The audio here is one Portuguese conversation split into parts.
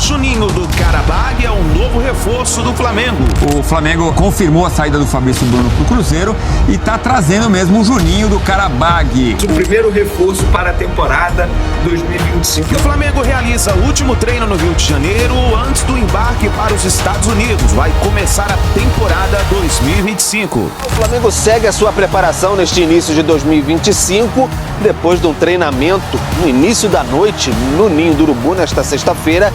Juninho do Carabag é um novo reforço do Flamengo. O Flamengo confirmou a saída do Fabrício Bruno para o Cruzeiro e está trazendo mesmo o Juninho do Carabag. O primeiro reforço para a temporada 2025. E o Flamengo realiza o último treino no Rio de Janeiro antes do embarque para os Estados Unidos. Vai começar a temporada 2025. O Flamengo segue a sua preparação neste início de 2025, depois de um treinamento no início da noite no Ninho do Urubu nesta sexta-feira,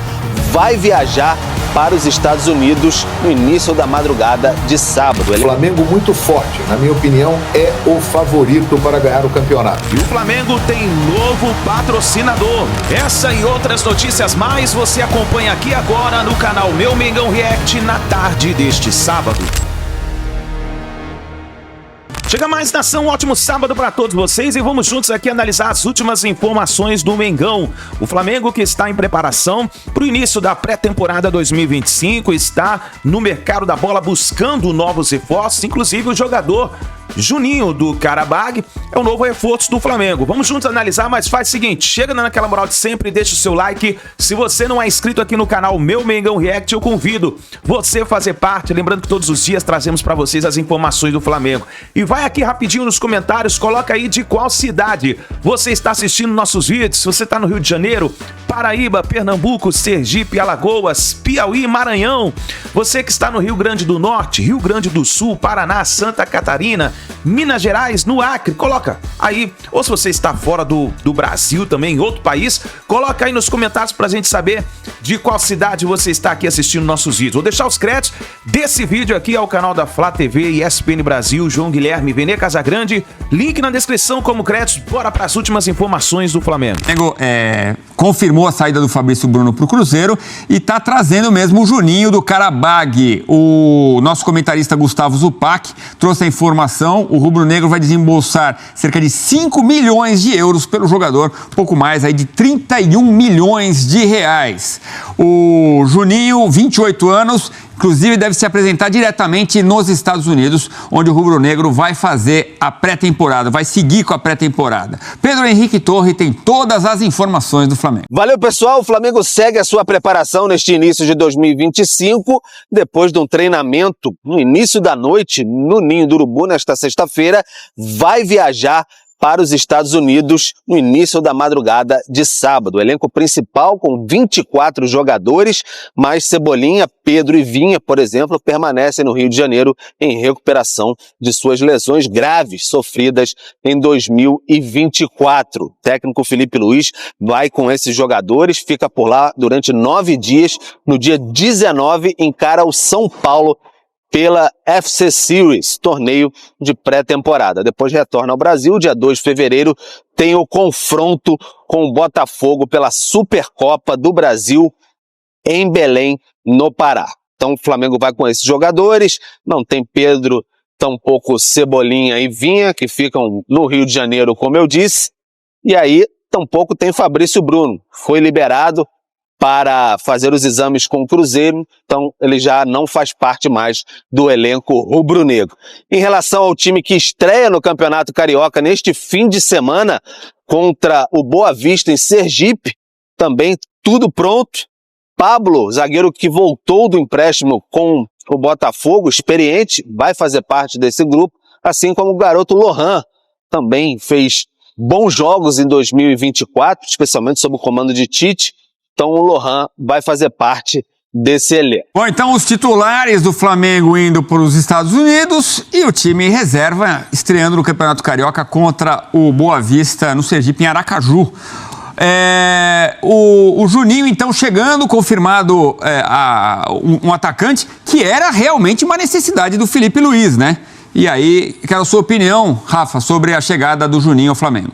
vai viajar para os Estados Unidos no início da madrugada de sábado. O Flamengo muito forte, na minha opinião, é o favorito para ganhar o campeonato. E o Flamengo tem novo patrocinador. Essa e outras notícias mais você acompanha aqui agora no canal Meu Mengão React na tarde deste sábado. Chega mais, nação, um ótimo sábado para todos vocês e vamos juntos aqui analisar as últimas informações do Mengão. O Flamengo, que está em preparação para o início da pré-temporada 2025, está no mercado da bola buscando novos reforços, inclusive o jogador Juninho do Carabag é o novo reforço do Flamengo. Vamos juntos analisar, mas faz o seguinte, chega naquela moral de sempre, deixa o seu like. Se você não é inscrito aqui no canal Meu Mengão React, eu convido você a fazer parte. Lembrando que todos os dias trazemos para vocês as informações do Flamengo. E vai aqui rapidinho nos comentários, coloca aí de qual cidade você está assistindo nossos vídeos. Se você está no Rio de Janeiro, Paraíba, Pernambuco, Sergipe, Alagoas, Piauí, Maranhão. Você que está no Rio Grande do Norte, Rio Grande do Sul, Paraná, Santa Catarina, Minas Gerais, no Acre, coloca aí. Ou se você está fora do Brasil também, em outro país, coloca aí nos comentários pra gente saber de qual cidade você está aqui assistindo nossos vídeos. Vou deixar os créditos desse vídeo aqui ao canal da Flá TV e ESPN Brasil, João Guilherme Vene Casagrande, link na descrição como créditos. Bora para as últimas informações do Flamengo. O Flamengo confirmou a saída do Fabrício Bruno para o Cruzeiro e está trazendo mesmo o Juninho do Carabag. O nosso comentarista Gustavo Zupac trouxe a informação. O rubro-negro vai desembolsar cerca de 5 milhões de euros pelo jogador, pouco mais aí de 31 milhões de reais. O Juninho, 28 anos, inclusive deve se apresentar diretamente nos Estados Unidos, onde o rubro-negro vai fazer a pré-temporada, vai seguir com a pré-temporada. Pedro Henrique Torre tem todas as informações do Flamengo. Valeu, pessoal. O Flamengo segue a sua preparação neste início de 2025, depois de um treinamento no início da noite no Ninho do Urubu nesta sexta-feira, vai viajar para os Estados Unidos no início da madrugada de sábado. O elenco principal com 24 jogadores, mas Cebolinha, Pedro e Vinha, por exemplo, permanecem no Rio de Janeiro em recuperação de suas lesões graves sofridas em 2024. O técnico Felipe Luiz vai com esses jogadores, fica por lá durante 9 dias. No dia 19, encara o São Paulo pela FC Series, torneio de pré-temporada. Depois retorna ao Brasil, dia 2 de fevereiro, tem o confronto com o Botafogo pela Supercopa do Brasil em Belém, no Pará. Então o Flamengo vai com esses jogadores, não tem Pedro, tampouco Cebolinha e Vinha, que ficam no Rio de Janeiro, como eu disse, e aí tampouco tem Fabrício Bruno, foi liberado para fazer os exames com o Cruzeiro, então ele já não faz parte mais do elenco rubro-negro. Em relação ao time que estreia no Campeonato Carioca neste fim de semana contra o Boa Vista em Sergipe, também tudo pronto. Pablo, zagueiro que voltou do empréstimo com o Botafogo, experiente, vai fazer parte desse grupo, assim como o garoto Lohan, também fez bons jogos em 2024, especialmente sob o comando de Tite. Então o Lohan vai fazer parte desse elenco. Bom, então os titulares do Flamengo indo para os Estados Unidos e o time reserva estreando no Campeonato Carioca contra o Boa Vista no Sergipe, em Aracaju. O Juninho, então, chegando, confirmado um atacante que era realmente uma necessidade do Felipe Luiz, né? E aí, quero a sua opinião, Rafa, sobre a chegada do Juninho ao Flamengo.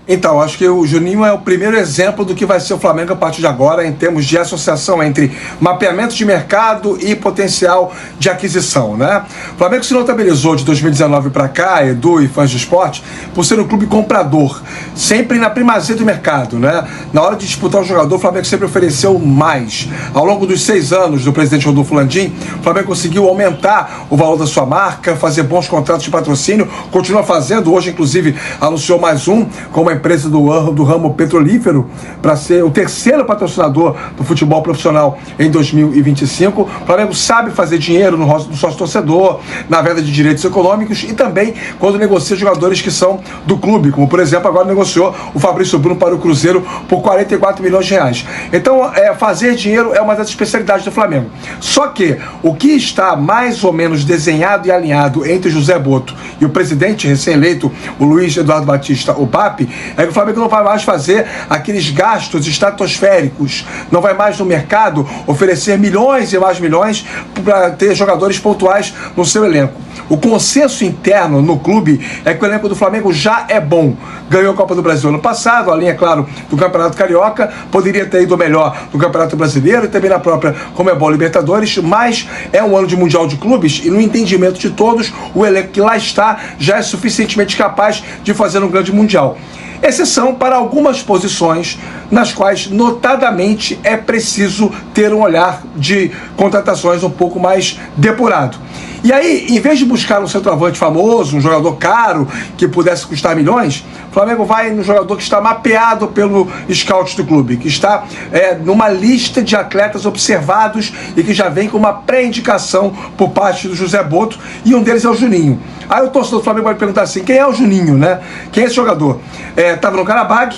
Então, acho que o Juninho é o primeiro exemplo do que vai ser o Flamengo a partir de agora em termos de associação entre mapeamento de mercado e potencial de aquisição, né? O Flamengo se notabilizou de 2019 para cá, Edu e fãs de esporte, por ser um clube comprador, sempre na primazia do mercado, né? Na hora de disputar o jogador, o Flamengo sempre ofereceu mais. Ao longo dos 6 anos do presidente Rodolfo Landim, o Flamengo conseguiu aumentar o valor da sua marca, fazer bons contratos de patrocínio, continua fazendo, hoje inclusive anunciou mais um com uma empresa do ramo petrolífero, para ser o terceiro patrocinador do futebol profissional em 2025. O Flamengo sabe fazer dinheiro no sócio-torcedor, na venda de direitos econômicos e também quando negocia jogadores que são do clube, como por exemplo agora negociou o Fabrício Bruno para o Cruzeiro por 44 milhões de reais. Então, fazer dinheiro é uma das especialidades do Flamengo. Só que o que está mais ou menos desenhado e alinhado entre José Botto e o presidente recém-eleito, o Luiz Eduardo Batista, o Papi, é que o Flamengo não vai mais fazer aqueles gastos estratosféricos, não vai mais no mercado oferecer milhões e mais milhões para ter jogadores pontuais no seu elenco. O consenso interno no clube é que o elenco do Flamengo já é bom. Ganhou a Copa do Brasil ano passado, além, é claro, do Campeonato Carioca, poderia ter ido melhor no Campeonato Brasileiro e também na própria Conmebol Libertadores, mas é um ano de Mundial de Clubes e no entendimento de todos, o elenco que lá está já é suficientemente capaz de fazer um grande Mundial. Exceção para algumas posições nas quais, notadamente, é preciso ter um olhar de contratações um pouco mais depurado. E aí, em vez de buscar um centroavante famoso, um jogador caro, que pudesse custar milhões, o Flamengo vai no jogador que está mapeado pelo scout do clube, que está numa lista de atletas observados e que já vem com uma pré-indicação por parte do José Botto, e um deles é o Juninho. Aí o torcedor do Flamengo vai perguntar assim, quem é o Juninho, né? Quem é esse jogador? Estava no Karabag,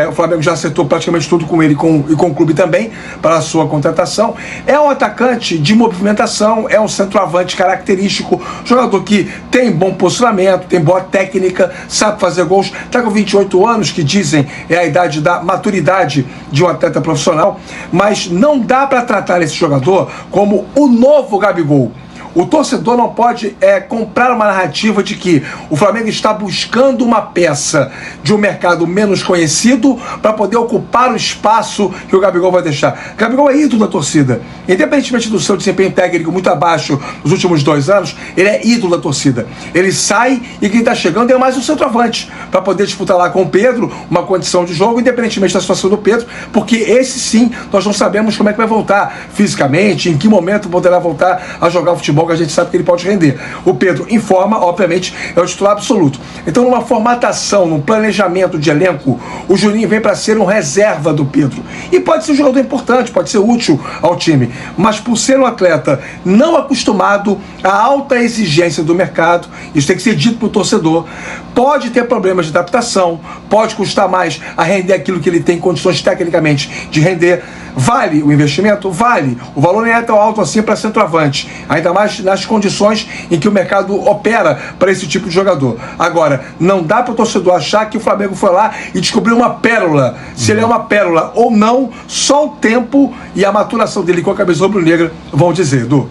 o Flamengo já acertou praticamente tudo com ele e com o clube também para a sua contratação. É um atacante de movimentação, é um centroavante característico, jogador que tem bom posicionamento, tem boa técnica, sabe fazer gols, está com 28 anos, que dizem é a idade da maturidade de um atleta profissional, mas não dá para tratar esse jogador como o novo Gabigol. O torcedor não pode comprar uma narrativa de que o Flamengo está buscando uma peça de um mercado menos conhecido para poder ocupar o espaço que o Gabigol vai deixar. O Gabigol é ídolo da torcida. Independentemente do seu desempenho técnico muito abaixo nos últimos 2 anos, ele é ídolo da torcida. Ele sai e quem está chegando é mais um centroavante para poder disputar lá com o Pedro uma condição de jogo, independentemente da situação do Pedro, porque esse sim, nós não sabemos como é que vai voltar fisicamente, em que momento poderá voltar a jogar o futebol que a gente sabe que ele pode render. O Pedro, em forma, obviamente, é o titular absoluto. Então, numa formatação, num planejamento de elenco, o Juninho vem para ser um reserva do Pedro. E pode ser um jogador importante, pode ser útil ao time. Mas por ser um atleta não acostumado à alta exigência do mercado, isso tem que ser dito para o torcedor, pode ter problemas de adaptação, pode custar mais a render aquilo que ele tem condições tecnicamente de render. Vale o investimento? Vale. O valor não é tão alto assim para centroavante, ainda mais nas condições em que o mercado opera para esse tipo de jogador. Agora, não dá para o torcedor achar que o Flamengo foi lá e descobriu uma pérola. Se ele é uma pérola ou não, só o tempo e a maturação dele com a camisa rubro-negra vão dizer, Edu.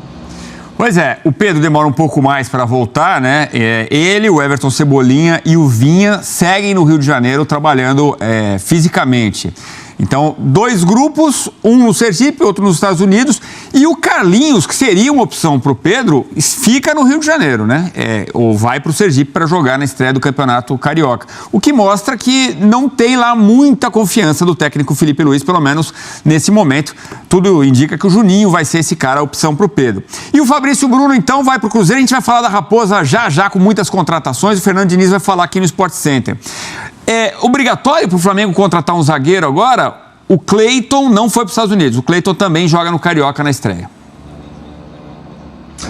Pois é, o Pedro demora um pouco mais para voltar, né? Ele, o Everton Cebolinha e o Vinha seguem no Rio de Janeiro trabalhando fisicamente. Então, 2 grupos, um no Sergipe, outro nos Estados Unidos, e o Carlinhos, que seria uma opção para o Pedro, fica no Rio de Janeiro, né? Ou vai para o Sergipe para jogar na estreia do Campeonato Carioca. O que mostra que não tem lá muita confiança do técnico Felipe Luiz, pelo menos nesse momento. Tudo indica que o Juninho vai ser esse cara, a opção para o Pedro. E o Fabrício Bruno, então, vai para o Cruzeiro. A gente vai falar da Raposa já com muitas contratações. O Fernando Diniz vai falar aqui no Sport Center. É obrigatório para o Flamengo contratar um zagueiro agora? O Cleiton não foi para os Estados Unidos. O Cleiton também joga no Carioca na estreia.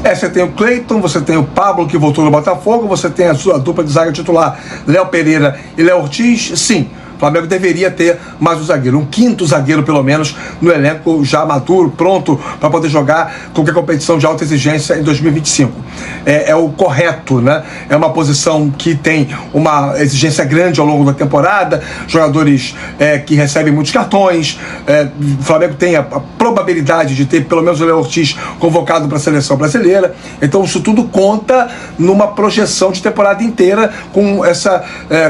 Você tem o Cleiton, você tem o Pablo, que voltou no Botafogo, você tem a sua dupla de zaga titular, Léo Pereira e Léo Ortiz. Sim, o Flamengo deveria ter mais um zagueiro, um 5º zagueiro pelo menos no elenco já maduro, pronto para poder jogar qualquer competição de alta exigência em 2025. É o correto, né? É uma posição que tem uma exigência grande ao longo da temporada, jogadores que recebem muitos cartões, o Flamengo tem a probabilidade de ter pelo menos o Léo Ortiz convocado para a seleção brasileira, então isso tudo conta numa projeção de temporada inteira com essa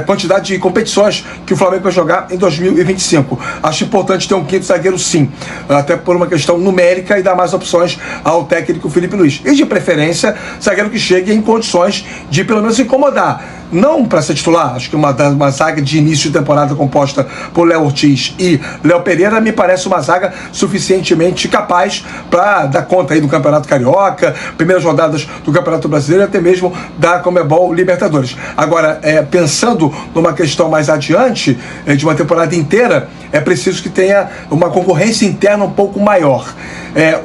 quantidade de competições que o Flamengo vai jogar em 2025. Acho importante ter um 5º zagueiro, sim, até por uma questão numérica e dar mais opções ao técnico Felipe Luiz. E de preferência, zagueiro que chegue em condições de pelo menos incomodar. não para ser titular. Acho que uma zaga de início de temporada composta por Léo Ortiz e Léo Pereira me parece uma zaga suficientemente capaz para dar conta aí do Campeonato Carioca, primeiras rodadas do Campeonato Brasileiro e até mesmo da Conmebol Libertadores. Agora, pensando numa questão mais adiante, de uma temporada inteira, é preciso que tenha uma concorrência interna um pouco maior.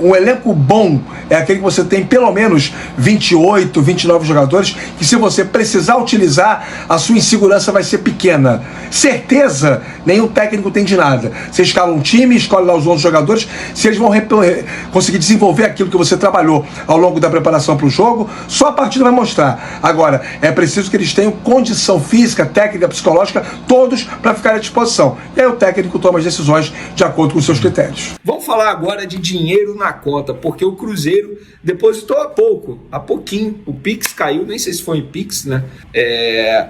Um elenco bom é aquele que você tem pelo menos 28, 29 jogadores, que se você precisar utilizar, a sua insegurança vai ser pequena. Certeza, nenhum técnico tem de nada. Você escala um time, escolhe lá os 11 jogadores, se eles vão conseguir desenvolver aquilo que você trabalhou ao longo da preparação para o jogo, só a partida vai mostrar. Agora, é preciso que eles tenham condição física, técnica, psicológica, todos para ficar à disposição. E aí o técnico toma as decisões de acordo com os seus critérios. Vamos falar agora de dinheiro na conta, porque o Cruzeiro depositou há pouquinho, o Pix caiu, nem sei se foi em Pix, né?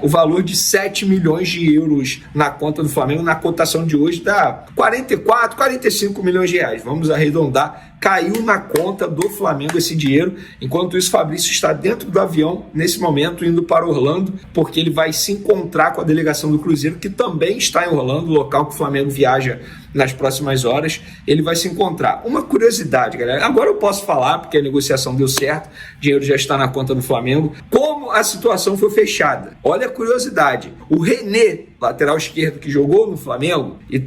O valor de 7 milhões de euros na conta do Flamengo, na cotação de hoje dá 44, 45 milhões de reais, vamos arredondar. Caiu na conta do Flamengo esse dinheiro. Enquanto isso, Fabrício está dentro do avião, nesse momento, indo para Orlando, porque ele vai se encontrar com a delegação do Cruzeiro, que também está em Orlando, local que o Flamengo viaja nas próximas horas. Ele vai se encontrar. Uma curiosidade, galera. Agora eu posso falar, porque a negociação deu certo, o dinheiro já está na conta do Flamengo. Como a situação foi fechada? Olha a curiosidade. O René, lateral esquerdo que jogou no Flamengo e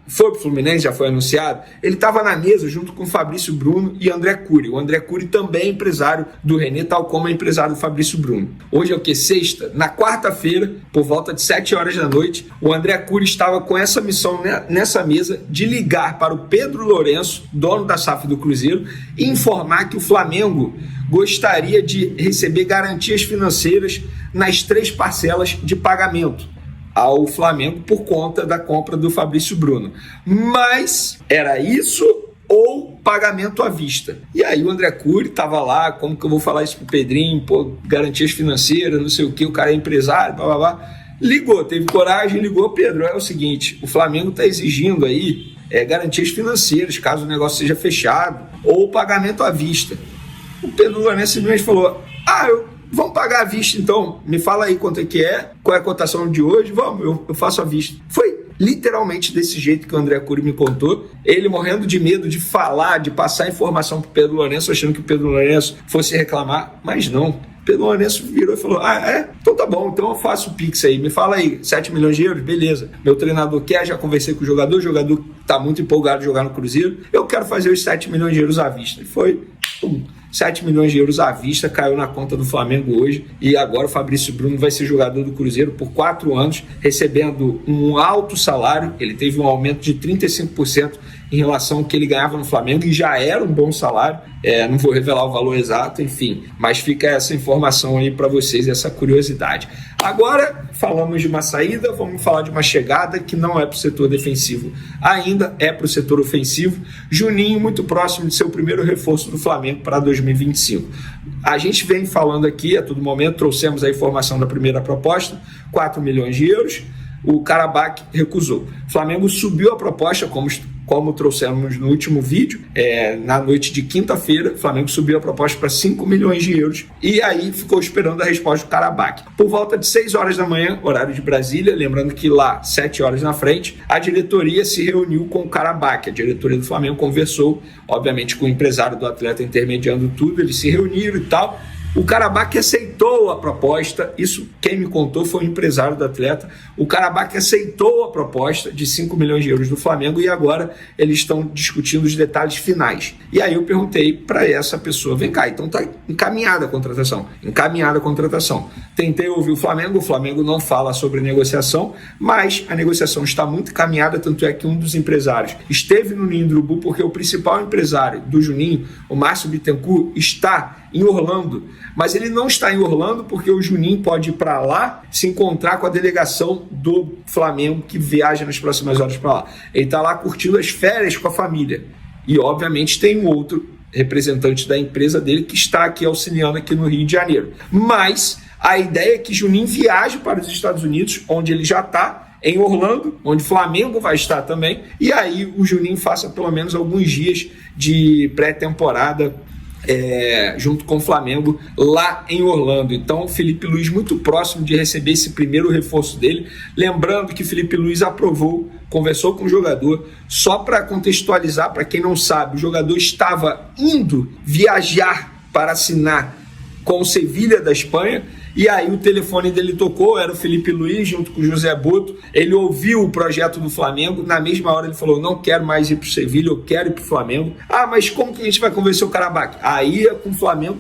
foi pro Fluminense, já foi anunciado, ele estava na mesa junto com Fabrício Bruno e André Cury. O André Cury também é empresário do René, tal como é empresário do Fabrício Bruno. Hoje é o que? Sexta? Na quarta-feira, por volta de 7 horas da noite, o André Cury estava com essa missão nessa mesa de ligar para o Pedro Lourenço, dono da SAF do Cruzeiro, e informar que o Flamengo gostaria de receber garantias financeiras nas 3 parcelas de pagamento ao Flamengo por conta da compra do Fabrício Bruno. Mas era isso ou pagamento à vista? E aí o André Cury estava lá, como que eu vou falar isso pro Pedrinho, garantias financeiras, não sei o que, o cara é empresário, blá blá blá. Ligou, teve coragem, ligou: Pedro, é o seguinte, o Flamengo está exigindo aí garantias financeiras, caso o negócio seja fechado, ou pagamento à vista. O Pedro Lourenço simplesmente falou: vamos pagar à vista então, me fala aí quanto é que é, qual é a cotação de hoje, vamos, eu faço à vista. Foi literalmente desse jeito que o André Cury me contou, ele morrendo de medo de falar, de passar informação pro Pedro Lourenço, achando que o Pedro Lourenço fosse reclamar, mas não. Pedro Lourenço virou e falou: então tá bom, então eu faço o Pix aí, me fala aí, 7 milhões de euros, beleza. Meu treinador quer, já conversei com o jogador tá muito empolgado de jogar no Cruzeiro, eu quero fazer os 7 milhões de euros à vista. E foi 7 milhões de euros à vista, caiu na conta do Flamengo hoje, e agora o Fabrício Bruno vai ser jogador do Cruzeiro por 4 anos, recebendo um alto salário. Ele teve um aumento de 35% em relação ao que ele ganhava no Flamengo, e já era um bom salário. Não vou revelar o valor exato, enfim, mas fica essa informação aí para vocês, essa curiosidade. Agora falamos de uma saída, vamos falar de uma chegada que não é para o setor defensivo, ainda é para o setor ofensivo. Juninho, muito próximo de ser o primeiro reforço do Flamengo para 2025. A gente vem falando aqui a todo momento, trouxemos a informação da primeira proposta, 4 milhões de euros, o Karabakh recusou. O Flamengo subiu a proposta, como trouxemos no último vídeo, na noite de quinta-feira, o Flamengo subiu a proposta para 5 milhões de euros e aí ficou esperando a resposta do Karabakh. Por volta de 6 horas da manhã, horário de Brasília, lembrando que lá, 7 horas na frente, a diretoria se reuniu com o Karabakh. A diretoria do Flamengo conversou, obviamente, com o empresário do atleta intermediando tudo, eles se reuniram e tal. O Karabakh aceitou a proposta, isso quem me contou foi o empresário do atleta. O Karabakh aceitou a proposta de 5 milhões de euros do Flamengo e agora eles estão discutindo os detalhes finais. E aí eu perguntei para essa pessoa: vem cá, então tá encaminhada a contratação? Encaminhada a contratação. Tentei ouvir o Flamengo não fala sobre negociação, mas a negociação está muito encaminhada, tanto é que um dos empresários esteve no Ninho do Urubu, porque o principal empresário do Juninho, o Márcio Bittencourt, está em Orlando, mas ele não está em Orlando porque o Juninho pode ir para lá se encontrar com a delegação do Flamengo que viaja nas próximas horas para lá. Ele está lá curtindo as férias com a família e obviamente tem um outro representante da empresa dele que está aqui auxiliando aqui no Rio de Janeiro, mas a ideia é que Juninho viaje para os Estados Unidos, onde ele já está, em Orlando, onde o Flamengo vai estar também, e aí o Juninho faça pelo menos alguns dias de pré-temporada junto com o Flamengo lá em Orlando. Então o Felipe Luiz muito próximo de receber esse primeiro reforço dele. Lembrando que o Felipe Luiz conversou com o jogador. Só para contextualizar, para quem não sabe, o jogador estava indo viajar para assinar com o Sevilha da Espanha, e aí o telefone dele tocou, era o Felipe Luiz junto com o José Boto. Ele ouviu o projeto do Flamengo, na mesma hora ele falou: não quero mais ir para o Sevilha, eu quero ir para o Flamengo. Ah, mas como que a gente vai convencer o Karabakh? Aí com o Flamengo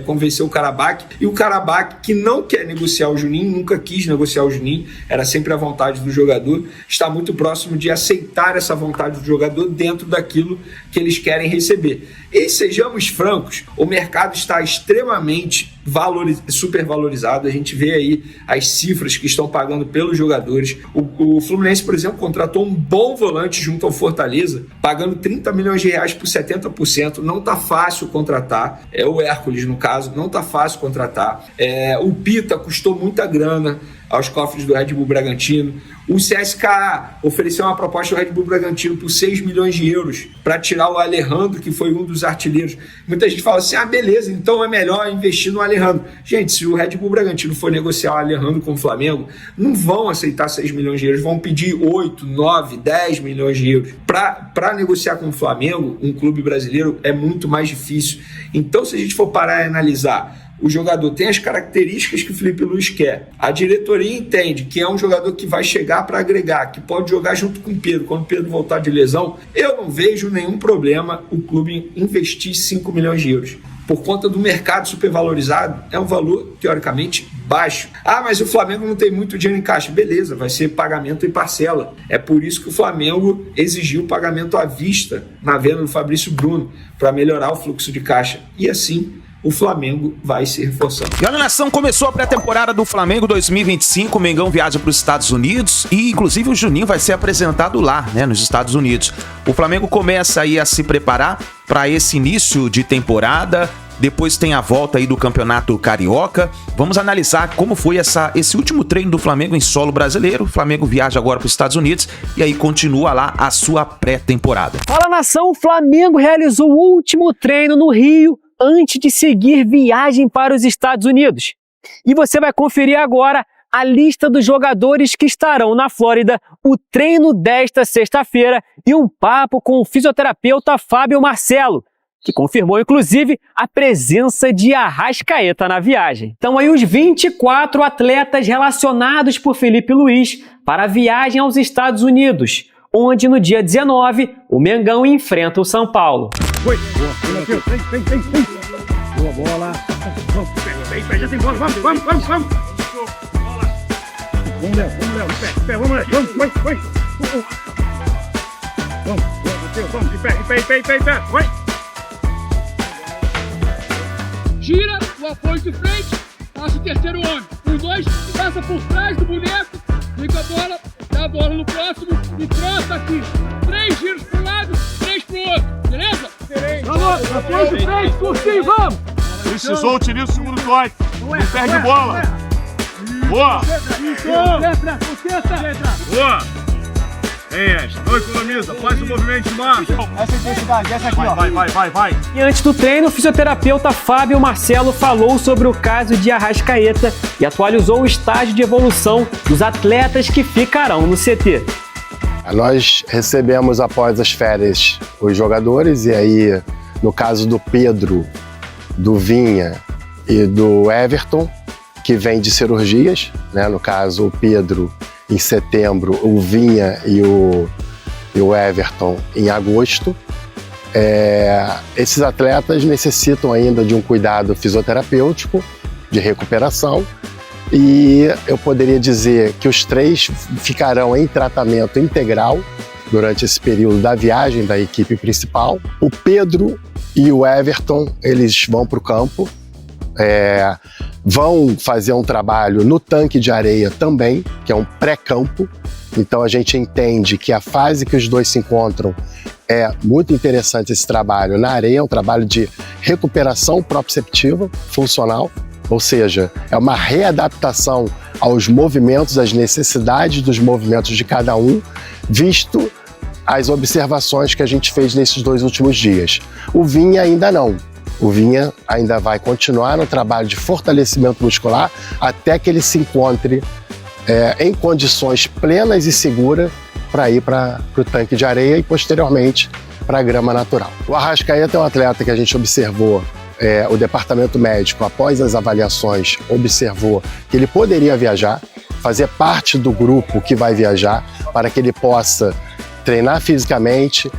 convenceu o Karabakh, e o Karabakh, que não quer negociar o Juninho, nunca quis negociar o Juninho, era sempre a vontade do jogador, está muito próximo de aceitar essa vontade do jogador dentro daquilo que eles querem receber. E sejamos francos, o mercado está extremamente supervalorizado. A gente vê aí as cifras que estão pagando pelos jogadores. O Fluminense, por exemplo, contratou um bom volante junto ao Fortaleza, pagando 30 milhões de reais por 70%. Não tá fácil contratar. O Hércules, no caso, não tá fácil contratar. O Pita custou muita grana aos cofres do Red Bull Bragantino. O CSKA ofereceu uma proposta ao Red Bull Bragantino por 6 milhões de euros para tirar o Alejandro, que foi um dos artilheiros. Muita gente fala assim: beleza, então é melhor investir no Alejandro. Gente, se o Red Bull Bragantino for negociar o Alejandro com o Flamengo, não vão aceitar 6 milhões de euros, vão pedir 8, 9, 10 milhões de euros. Para negociar com o Flamengo, um clube brasileiro, é muito mais difícil. Então, se a gente for parar e analisar, o jogador tem as características que o Felipe Luiz quer. A diretoria entende que é um jogador que vai chegar para agregar, que pode jogar junto com o Pedro. Quando o Pedro voltar de lesão, eu não vejo nenhum problema o clube investir 5 milhões de euros. Por conta do mercado supervalorizado, é um valor teoricamente baixo. Mas o Flamengo não tem muito dinheiro em caixa. Beleza, vai ser pagamento em parcela. É por isso que o Flamengo exigiu o pagamento à vista na venda do Fabrício Bruno, para melhorar o fluxo de caixa. E assim, o Flamengo vai se reforçando. Galera, nação, começou a pré-temporada do Flamengo 2025, o Mengão viaja para os Estados Unidos e inclusive o Juninho vai ser apresentado lá, né, nos Estados Unidos. O Flamengo começa aí a se preparar para esse início de temporada, depois tem a volta aí do Campeonato Carioca. Vamos analisar como foi esse último treino do Flamengo em solo brasileiro. O Flamengo viaja agora para os Estados Unidos e aí continua lá a sua pré-temporada. Fala, nação, o Flamengo realizou o último treino no Rio antes de seguir viagem para os Estados Unidos. E você vai conferir agora a lista dos jogadores que estarão na Flórida, o treino desta sexta-feira e um papo com o fisioterapeuta Fábio Marcelo, que confirmou, inclusive, a presença de Arrascaeta na viagem. Então aí os 24 atletas relacionados por Felipe Luiz para a viagem aos Estados Unidos, onde no dia 19 o Mengão enfrenta o São Paulo. Foi, boa, vem. Boa bola. Vamos, pega, já tem bola, vamos. Vamos, Léo, pé, vamos, Léo, vamos, vai. Vamos, de pé, vai. Gira o apoio de frente, passa o terceiro homem. 1, 2, passa por trás do boneco, fica a bola, dá a bola no próximo e troca aqui. 3 giros para um lado, 3 para o outro, beleza? Vamos, apoio de frente, curtinho, vamos! Precisou, utiliza o segundo toque. Não perde bola. Boa! Boa! Não economiza, faz o movimento de marcha. Essa intensidade, essa aqui, ó. Vai. E antes do treino, o fisioterapeuta Fábio Marcelo falou sobre o caso de Arrascaeta e atualizou o estágio de evolução dos atletas que ficarão no CT. Nós recebemos após as férias os jogadores e aí, no caso do Pedro, do Vinha e do Everton, que vem de cirurgias, né? No caso, o Pedro em setembro, o Vinha e o Everton em agosto. Esses atletas necessitam ainda de um cuidado fisioterapêutico, de recuperação, e eu poderia dizer que os 3 ficarão em tratamento integral durante esse período da viagem da equipe principal. O Pedro e o Everton, eles vão para o campo, vão fazer um trabalho no tanque de areia também, que é um pré-campo. Então a gente entende que a fase que os dois se encontram é muito interessante esse trabalho na areia, é um trabalho de recuperação proprioceptiva funcional, ou seja, é uma readaptação aos movimentos, às necessidades dos movimentos de cada um, visto as observações que a gente fez nesses 2 últimos dias. O Vinha ainda não. O Vinha ainda vai continuar no trabalho de fortalecimento muscular até que ele se encontre em condições plenas e seguras para ir para o tanque de areia e posteriormente para a grama natural. O Arrascaeta é um atleta que a gente observou, o departamento médico, após as avaliações, observou que ele poderia viajar, fazer parte do grupo que vai viajar, para que ele possa treinar fisicamente,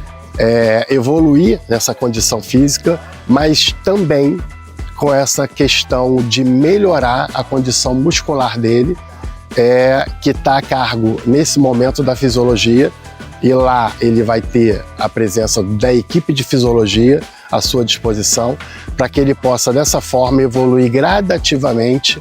evoluir nessa condição física, mas também com essa questão de melhorar a condição muscular dele, que está a cargo nesse momento da fisiologia, e lá ele vai ter a presença da equipe de fisiologia à sua disposição, para que ele possa dessa forma evoluir gradativamente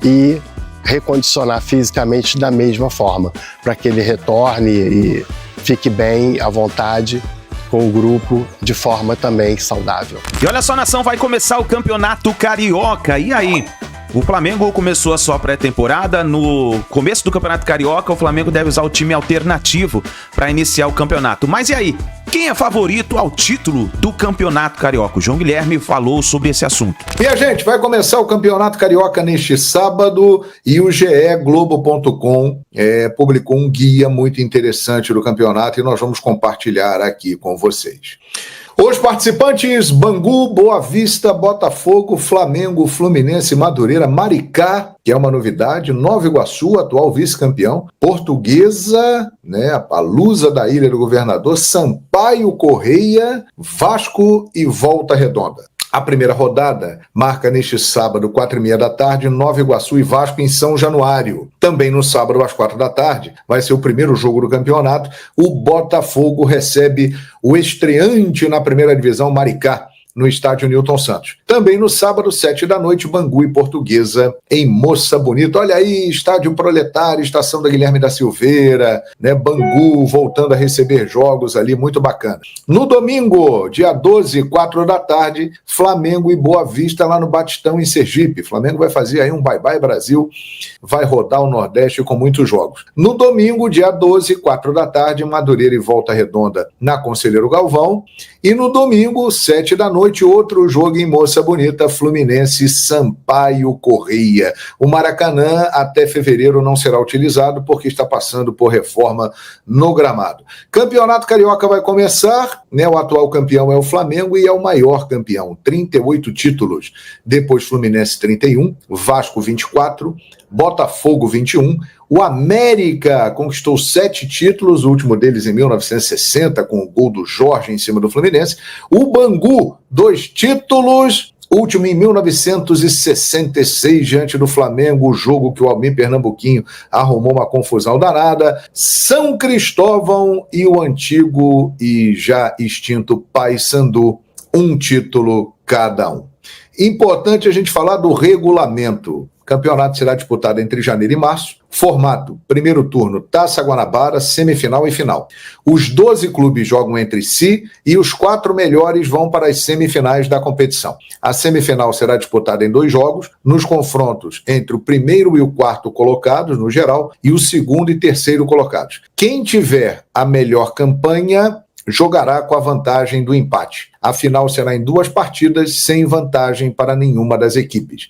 e recondicionar fisicamente da mesma forma, para que ele retorne e fique bem à vontade com o grupo de forma também saudável. E olha só, nação, vai começar o Campeonato Carioca. E aí? O Flamengo começou a sua pré-temporada. No começo do Campeonato Carioca, o Flamengo deve usar o time alternativo para iniciar o campeonato. Mas e aí? Quem é favorito ao título do Campeonato Carioca? O João Guilherme falou sobre esse assunto. Minha gente, vai começar o Campeonato Carioca neste sábado e o GE Globo.com publicou um guia muito interessante do campeonato e nós vamos compartilhar aqui com vocês. Os participantes: Bangu, Boa Vista, Botafogo, Flamengo, Fluminense, Madureira, Maricá, que é uma novidade, Nova Iguaçu, atual vice-campeão, Portuguesa, a Lusa da Ilha do Governador, Sampaio Correia, Vasco e Volta Redonda. A primeira rodada marca neste sábado, 4h30 da tarde, Nova Iguaçu e Vasco em São Januário. Também no sábado, às 4 da tarde, vai ser o primeiro jogo do campeonato. O Botafogo recebe o estreante na primeira divisão, Maricá, no estádio Newton Santos. Também no sábado, 7 da noite, Bangu e Portuguesa em Moça Bonita. Olha aí, estádio Proletário, estação da Guilherme da Silveira, Bangu voltando a receber jogos ali, muito bacana. No domingo, dia 12, 4 da tarde, Flamengo e Boa Vista lá no Batistão, em Sergipe. Flamengo vai fazer aí um bye-bye Brasil, vai rodar o Nordeste com muitos jogos. No domingo, dia 12, 4 da tarde, Madureira e Volta Redonda na Conselheiro Galvão. E no domingo, 7 da noite, outro jogo em Moça Bonita, Fluminense Sampaio Correia. O Maracanã até fevereiro não será utilizado porque está passando por reforma no gramado. Campeonato Carioca vai começar, o atual campeão é o Flamengo e é o maior campeão, 38 títulos. Depois Fluminense 31, Vasco 24, Botafogo 21, o América conquistou 7 títulos, o último deles em 1960, com o gol do Jorge em cima do Fluminense. O Bangu, 2 títulos, último em 1966, diante do Flamengo, o jogo que o Almir Pernambuquinho arrumou uma confusão danada. São Cristóvão e o antigo e já extinto Paysandu, 1 título cada um. Importante a gente falar do regulamento. O campeonato será disputado entre janeiro e março. Formato: primeiro turno, Taça Guanabara, semifinal e final. Os 12 clubes jogam entre si e os 4 melhores vão para as semifinais da competição. A semifinal será disputada em 2 jogos, nos confrontos entre o primeiro e o 4º colocados, no geral, e o segundo e terceiro colocados. Quem tiver a melhor campanha jogará com a vantagem do empate. A final será em 2 partidas, sem vantagem para nenhuma das equipes.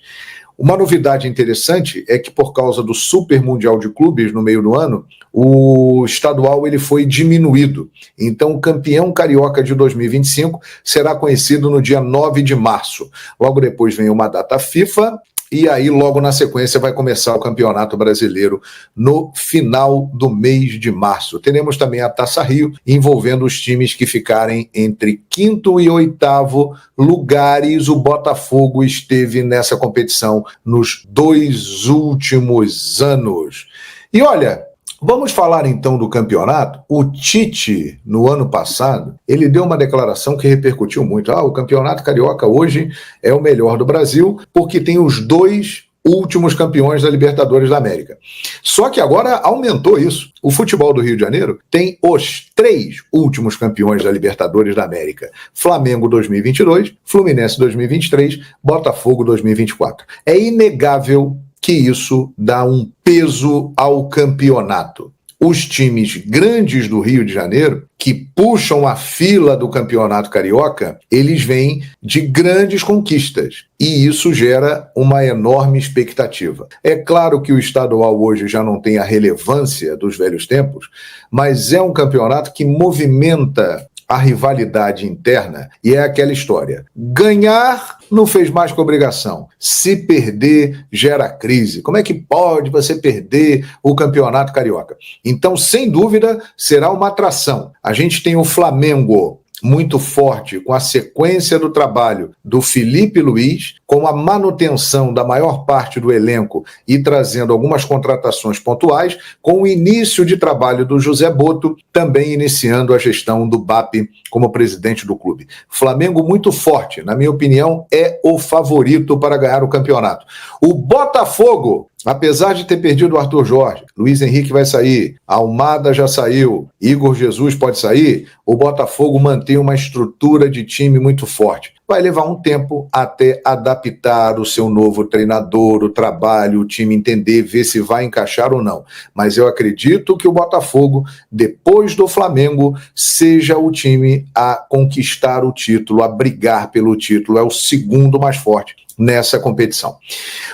Uma novidade interessante é que, por causa do Super Mundial de Clubes no meio do ano, o estadual ele foi diminuído. Então, o campeão carioca de 2025 será conhecido no dia 9 de março. Logo depois vem uma data FIFA. E aí, logo na sequência, vai começar o Campeonato Brasileiro no final do mês de março. Teremos também a Taça Rio, envolvendo os times que ficarem entre 5º e 8º lugares. O Botafogo esteve nessa competição nos 2 últimos anos. E olha, vamos falar então do campeonato. O Tite, no ano passado, ele deu uma declaração que repercutiu muito. O campeonato carioca hoje é o melhor do Brasil porque tem os 2 últimos campeões da Libertadores da América. Só que agora aumentou isso. O futebol do Rio de Janeiro tem os 3 últimos campeões da Libertadores da América. Flamengo 2022, Fluminense 2023, Botafogo 2024. É inegável que isso dá um peso ao campeonato. os times grandes do Rio de Janeiro, que puxam a fila do Campeonato Carioca, eles vêm de grandes conquistas. E isso gera uma enorme expectativa. É claro que o estadual hoje já não tem a relevância dos velhos tempos, mas é um campeonato que movimenta a rivalidade interna e é aquela história. Ganhar não fez mais que obrigação. Se perder, gera crise. Como é que pode você perder o Campeonato Carioca? Então, sem dúvida, será uma atração. A gente tem o Flamengo muito forte com a sequência do trabalho do Felipe Luiz, com a manutenção da maior parte do elenco e trazendo algumas contratações pontuais, com o início de trabalho do José Boto, também iniciando a gestão do BAP como presidente do clube. Flamengo muito forte, na minha opinião, é o favorito para ganhar o campeonato. O Botafogo, apesar de ter perdido o Arthur Jorge, Luiz Henrique vai sair, Almada já saiu, Igor Jesus pode sair, o Botafogo mantém uma estrutura de time muito forte. Vai levar um tempo até adaptar o seu novo treinador, o trabalho, o time entender, ver se vai encaixar ou não. Mas eu acredito que o Botafogo, depois do Flamengo, seja o time a conquistar o título, a brigar pelo título. É o segundo mais forte nessa competição.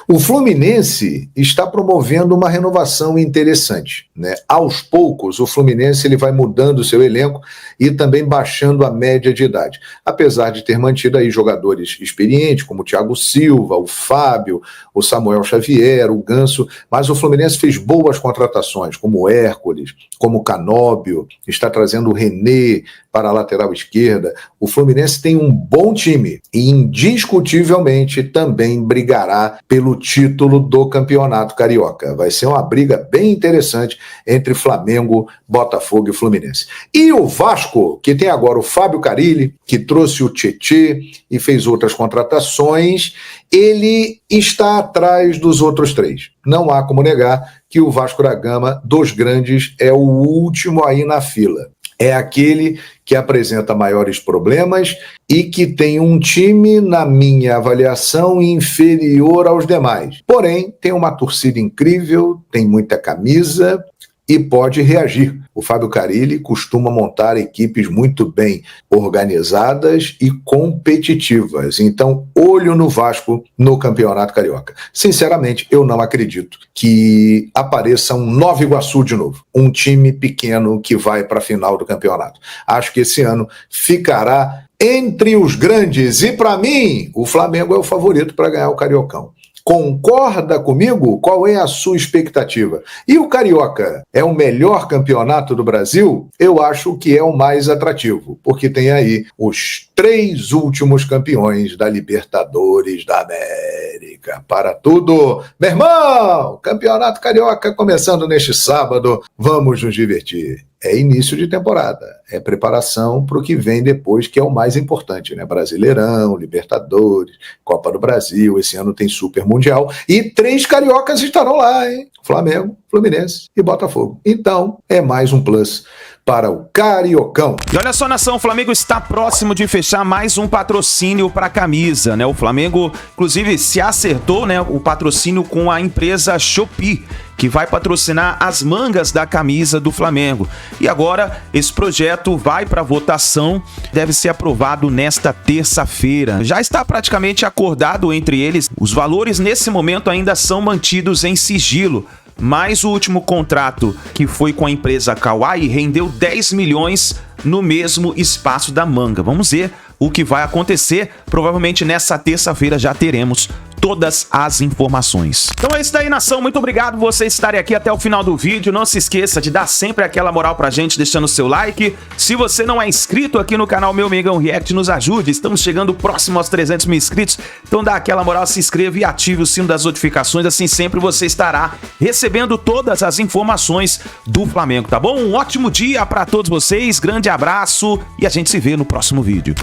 O Fluminense está promovendo uma renovação interessante, né? Aos poucos, o Fluminense ele vai mudando o seu elenco e também baixando a média de idade. Apesar de ter mantido aí jogadores experientes, como o Thiago Silva, o Fábio, o Samuel Xavier, o Ganso, mas o Fluminense fez boas contratações, como o Hércules, como o Canóbio, está trazendo o René para a lateral esquerda. O Fluminense tem um bom time e indiscutivelmente também brigará pelo título do Campeonato Carioca. Vai ser uma briga bem interessante entre Flamengo, Botafogo e Fluminense. E o Vasco, que tem agora o Fábio Carille, que trouxe o Tietê e fez outras contratações, ele está atrás dos outros três. Não há como negar que o Vasco da Gama, dos grandes, é o último aí na fila. É aquele que apresenta maiores problemas e que tem um time, na minha avaliação, inferior aos demais. Porém, tem uma torcida incrível, tem muita camisa e pode reagir. O Fábio Carille costuma montar equipes muito bem organizadas e competitivas. Então, olho no Vasco no Campeonato Carioca. Sinceramente, eu não acredito que apareça um Nova Iguaçu de novo. Um time pequeno que vai para a final do campeonato. Acho que esse ano ficará entre os grandes. E, para mim, o Flamengo é o favorito para ganhar o Cariocão. Concorda comigo? Qual é a sua expectativa? E o Carioca é o melhor campeonato do Brasil? Eu acho que é o mais atrativo, porque tem aí os 3 últimos campeões da Libertadores da América. Para tudo, meu irmão! Campeonato Carioca começando neste sábado. Vamos nos divertir. É início de temporada, é preparação para o que vem depois, que é o mais importante, né? Brasileirão, Libertadores, Copa do Brasil, esse ano tem Super Mundial, e 3 cariocas estarão lá, hein? Flamengo, Fluminense e Botafogo. Então, é mais um plus para o Cariocão. E olha só, nação, o Flamengo está próximo de fechar mais um patrocínio para a camisa, né? O Flamengo, inclusive, se acertou, né, o patrocínio com a empresa Shopee, que vai patrocinar as mangas da camisa do Flamengo. E agora, esse projeto vai para votação, deve ser aprovado nesta terça-feira. Já está praticamente acordado entre eles. Os valores, nesse momento, ainda são mantidos em sigilo, mas o último contrato, que foi com a empresa Kawai, rendeu 10 milhões no mesmo espaço da manga. Vamos ver o que vai acontecer. Provavelmente nessa terça-feira já teremos todas as informações. Então é isso daí, nação. Muito obrigado por vocês estarem aqui até o final do vídeo. Não se esqueça de dar sempre aquela moral pra gente, deixando o seu like. Se você não é inscrito aqui no canal Meu Mengão React, nos ajude. Estamos chegando próximo aos 300 mil inscritos. Então dá aquela moral, se inscreva e ative o sino das notificações. Assim sempre você estará recebendo todas as informações do Flamengo, tá bom? Um ótimo dia pra todos vocês. Grande abraço e a gente se vê no próximo vídeo.